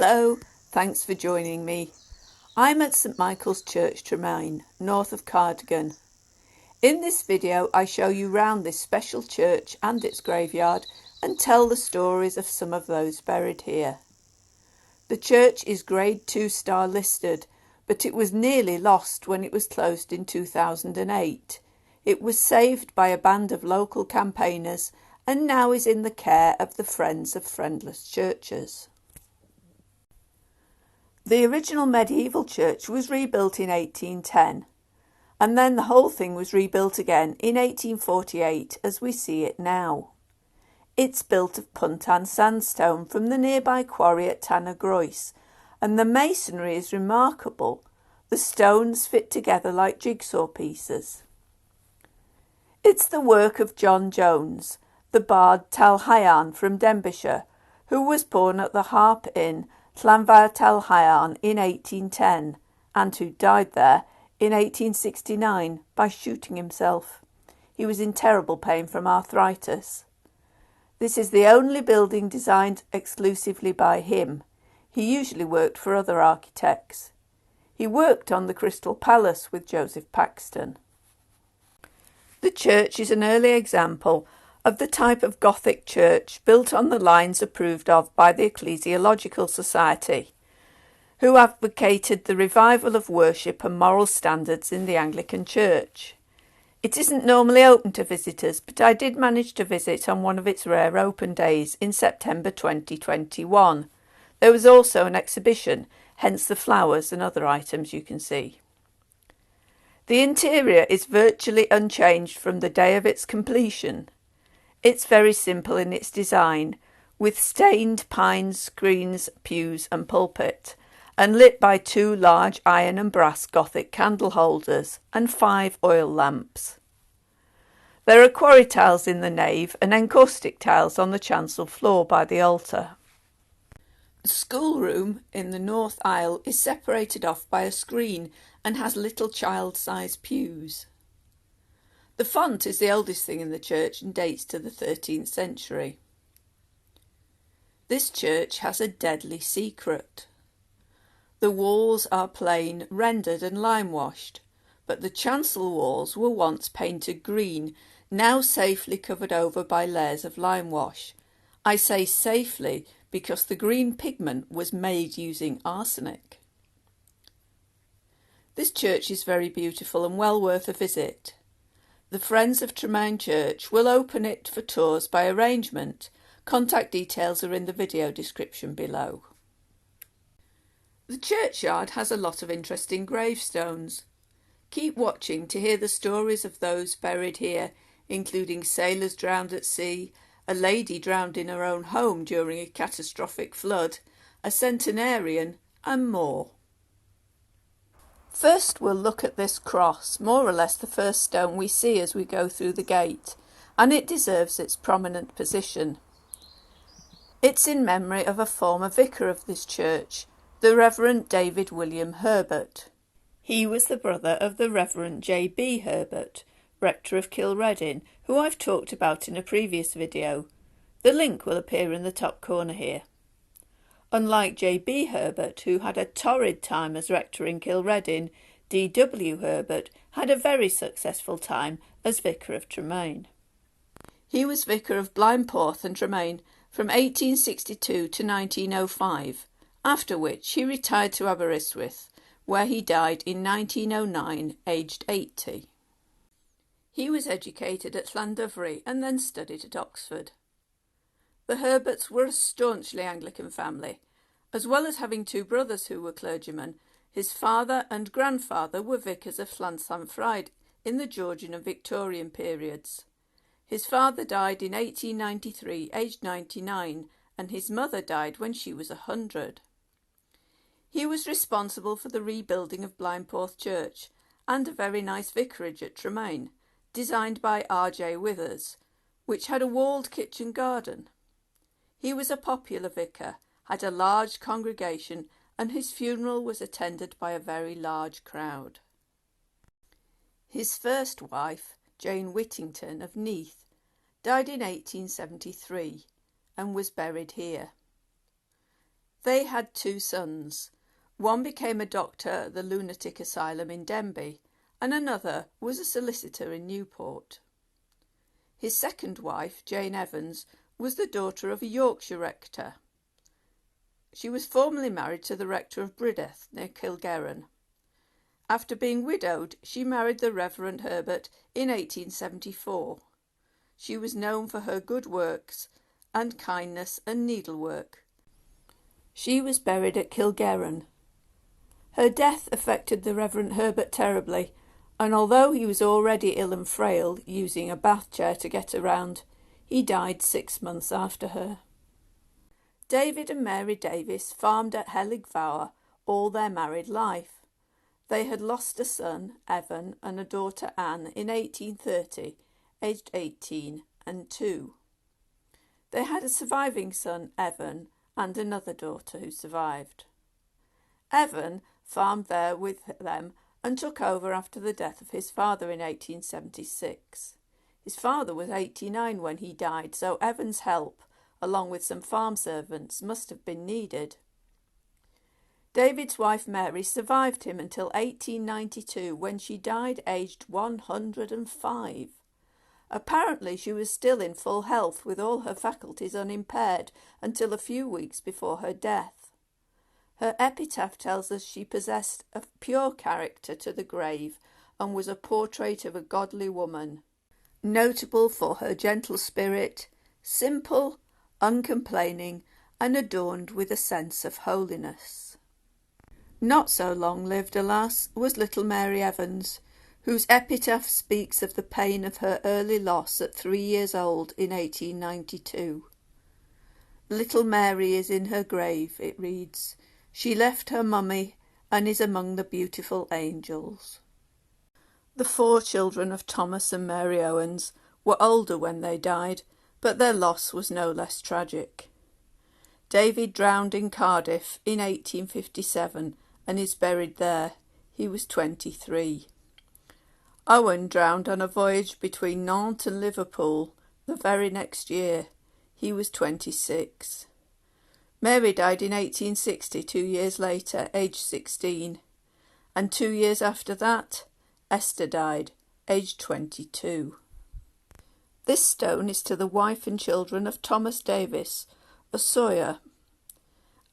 Hello, thanks for joining me. I'm at St Michael's Church Tremain, north of Ceredigion. In this video I show you round this special church and its graveyard and tell the stories of some of those buried here. The church is Grade 2 star listed, but it was nearly lost when it was closed in 2008. It was saved by a band of local campaigners and now is in the care of the Friends of Friendless Churches. The original medieval church was rebuilt in 1810, and then the whole thing was rebuilt again in 1848 as we see it now. It's built of Mwldan sandstone from the nearby quarry at Tannagroes, and the masonry is remarkable. The stones fit together like jigsaw pieces. It's the work of John Jones, the bard Talhaiarn from Denbighshire, who was born at the Harp Inn, Ffrindiau Talhaiarn in 1810, and who died there in 1869 by shooting himself. He was in terrible pain from arthritis. This is the only building designed exclusively by him. He usually worked for other architects. He worked on the Crystal Palace with Joseph Paxton. The church is an early example of the type of Gothic church built on the lines approved of by the Ecclesiological Society, who advocated the revival of worship and moral standards in the Anglican Church. It isn't normally open to visitors, but I did manage to visit on one of its rare open days in September 2021. There was also an exhibition, hence the flowers and other items you can see. The interior is virtually unchanged from the day of its completion. It's very simple in its design, with stained pine screens, pews and pulpit, and lit by 2 large iron and brass Gothic candle holders and 5 oil lamps. There are quarry tiles in the nave and encaustic tiles on the chancel floor by the altar. The schoolroom in the north aisle is separated off by a screen and has little child-sized pews. The font is the oldest thing in the church and dates to the 13th century. This church has a deadly secret. The walls are plain, rendered and lime-washed, but the chancel walls were once painted green, now safely covered over by layers of lime wash. I say safely because the green pigment was made using arsenic. This church is very beautiful and well worth a visit. The Friends of Tremain Church will open it for tours by arrangement. Contact details are in the video description below. The churchyard has a lot of interesting gravestones. Keep watching to hear the stories of those buried here, including sailors drowned at sea, a lady drowned in her own home during a catastrophic flood, a centenarian, and more. First we'll look at this cross, more or less the first stone we see as we go through the gate, and it deserves its prominent position. It's in memory of a former vicar of this church, the Reverend David William Herbert. He was the brother of the Reverend J.B. Herbert, rector of Ceredigion, who I've talked about in a previous video. The link will appear in the top corner here. Unlike J.B. Herbert, who had a torrid time as rector in Ceredigion, D.W. Herbert had a very successful time as vicar of Tremain. He was vicar of Blaenporth and Tremain from 1862 to 1905, after which he retired to Aberystwyth, where he died in 1909, aged 80. He was educated at Llandovery and then studied at Oxford. The Herberts were a staunchly Anglican family. As well as having 2 brothers who were clergymen, his father and grandfather were vicars of Llansanfraid in the Georgian and Victorian periods. His father died in 1893, aged 99, and his mother died when she was 100. He was responsible for the rebuilding of Blaenporth Church and a very nice vicarage at Tremain, designed by R.J. Withers, which had a walled kitchen garden. He was a popular vicar, had a large congregation, and his funeral was attended by a very large crowd. His first wife, Jane Whittington of Neath, died in 1873 and was buried here. They had 2 sons. One became a doctor at the lunatic asylum in Denbigh, and another was a solicitor in Newport. His second wife, Jane Evans, was the daughter of a Yorkshire rector. She was formerly married to the rector of Brideth, near Kilgerran. After being widowed, she married the Reverend Herbert in 1874. She was known for her good works and kindness and needlework. She was buried at Kilgerran. Her death affected the Reverend Herbert terribly, and although he was already ill and frail, using a bath chair to get around, he died 6 months after her. David and Mary Davis farmed at Helligvour all their married life. They had lost a son, Evan, and a daughter, Anne, in 1830, aged 18 and 2. They had a surviving son, Evan, and another daughter who survived. Evan farmed there with them and took over after the death of his father in 1876. His father was 89 when he died, so Evan's help, along with some farm servants, must have been needed. David's wife Mary survived him until 1892, when she died aged 105. Apparently she was still in full health with all her faculties unimpaired until a few weeks before her death. Her epitaph tells us she possessed a pure character to the grave and was a portrait of a godly woman, notable for her gentle spirit, simple, uncomplaining, and adorned with a sense of holiness. Not so long lived, alas, was little Mary Evans, whose epitaph speaks of the pain of her early loss at 3 years old in 1892. Little Mary is in her grave, it reads. She left her mummy and is among the beautiful angels. The 4 children of Thomas and Mary Owens were older when they died, but their loss was no less tragic. David drowned in Cardiff in 1857 and is buried there. He was 23. Owen drowned on a voyage between Nantes and Liverpool the very next year. He was 26. Mary died in 1860, 2 years later, aged 16. And 2 years after that, Esther died, aged 22. This stone is to the wife and children of Thomas Davis, a sawyer.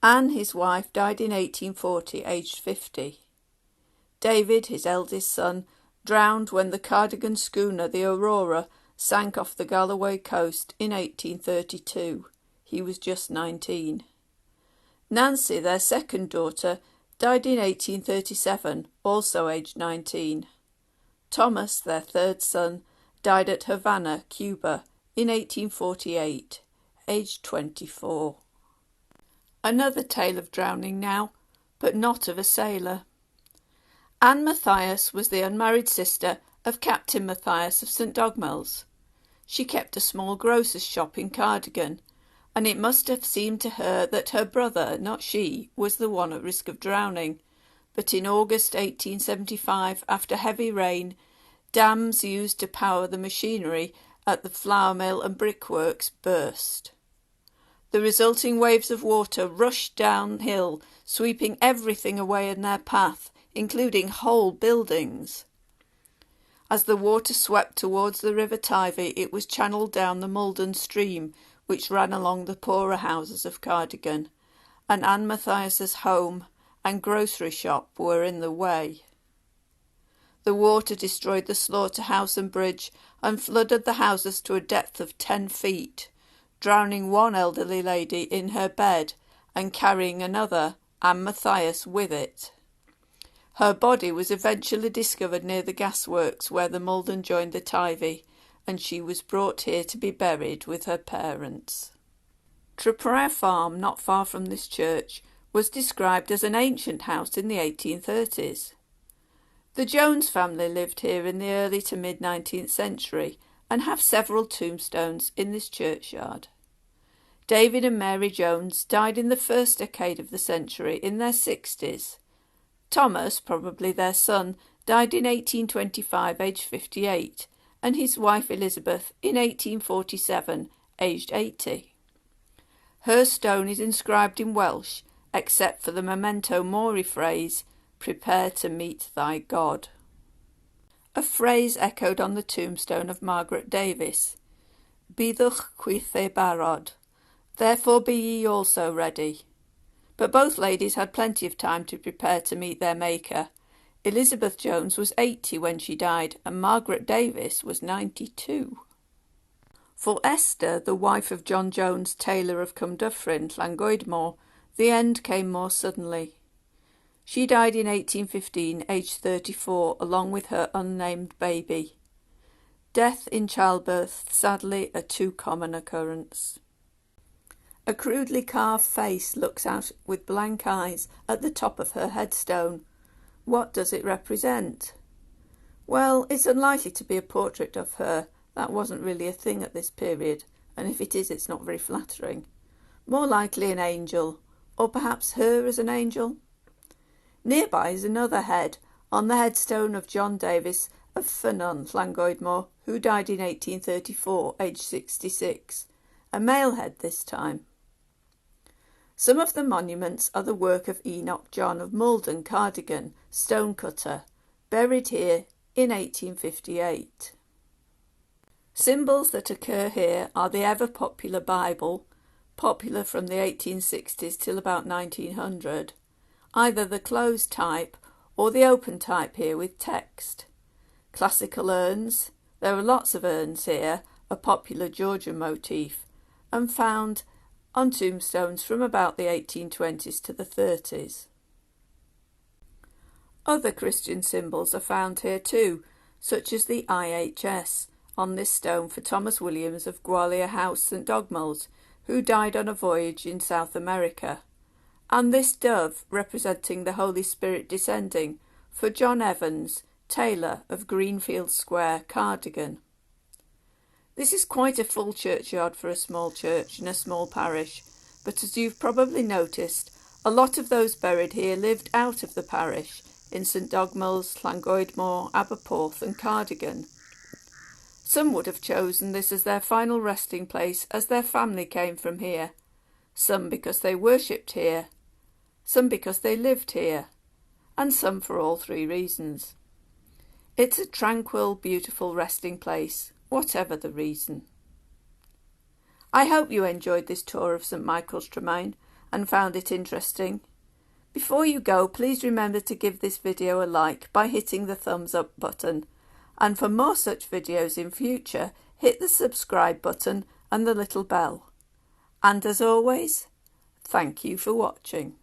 Anne, his wife, died in 1840, aged 50. David, his eldest son, drowned when the Cardigan schooner, the Aurora, sank off the Galloway coast in 1832. He was just 19. Nancy, their second daughter, died in 1837, also aged 19. Thomas, their third son, died at Havana, Cuba, in 1848, aged 24. Another tale of drowning now, but not of a sailor. Anne Matthias was the unmarried sister of Captain Matthias of St Dogmell's. She kept a small grocer's shop in Cardigan, and it must have seemed to her that her brother, not she, was the one at risk of drowning. But in August 1875, after heavy rain, dams used to power the machinery at the flour mill and brickworks burst. The resulting waves of water rushed downhill, sweeping everything away in their path, including whole buildings. As the water swept towards the River Tivy, it was channelled down the Mwldan stream, which ran along the poorer houses of Cardigan, and Anne Matthias's home and grocery shop were in the way. The water destroyed the slaughterhouse and bridge and flooded the houses to a depth of 10 feet, drowning one elderly lady in her bed and carrying another, Anne Matthias, with it. Her body was eventually discovered near the gasworks where the Mwldan joined the Tivy, and she was brought here to be buried with her parents. Tremain Farm, not far from this church, was described as an ancient house in the 1830s. The Jones family lived here in the early to mid-19th century and have several tombstones in this churchyard. David and Mary Jones died in the first decade of the century in their 60s. Thomas, probably their son, died in 1825, aged 58, and his wife Elizabeth in 1847, aged 80. Her stone is inscribed in Welsh except for the memento mori phrase, "Prepare to meet thy God." A phrase echoed on the tombstone of Margaret Davis, "Byddwch chwith e barod," therefore be ye also ready. But both ladies had plenty of time to prepare to meet their Maker. Elizabeth Jones was 80 when she died, and Margaret Davis was 92. For Esther, the wife of John Jones, tailor of Cwmdyffryn, Llangoedmor, the end came more suddenly. She died in 1815, aged 34, along with her unnamed baby. Death in childbirth, sadly, a too common occurrence. A crudely carved face looks out with blank eyes at the top of her headstone. What does it represent? Well, it's unlikely to be a portrait of her. That wasn't really a thing at this period, and if it is, it's not very flattering. More likely an angel, or perhaps her as an angel. Nearby is another head, on the headstone of John Davis of Ffynnon, Llangoedmor, who died in 1834, aged 66. A male head this time. Some of the monuments are the work of Enoch John of Mwldan, Ceredigion, stonecutter, buried here in 1858. Symbols that occur here are the ever-popular Bible, popular from the 1860s till about 1900, either the closed type or the open type here with text. Classical urns, there are lots of urns here, a popular Georgian motif, and found on tombstones from about the 1820s to the 30s. Other Christian symbols are found here too, such as the IHS on this stone for Thomas Williams of Gwalior House, St Dogmell's, who died on a voyage in South America, and this dove representing the Holy Spirit descending for John Evans, tailor of Greenfield Square, Ceredigion. This is quite a full churchyard for a small church in a small parish, but as you've probably noticed, a lot of those buried here lived out of the parish, in St Dogmell's, Llangoedmor, Aberporth and Ceredigion. Some would have chosen this as their final resting place as their family came from here, some because they worshipped here, some because they lived here, and some for all three reasons. It's a tranquil, beautiful resting place, whatever the reason. I hope you enjoyed this tour of St Michael's Tremain and found it interesting. Before you go, please remember to give this video a like by hitting the thumbs up button, and for more such videos in future, hit the subscribe button and the little bell. And as always, thank you for watching.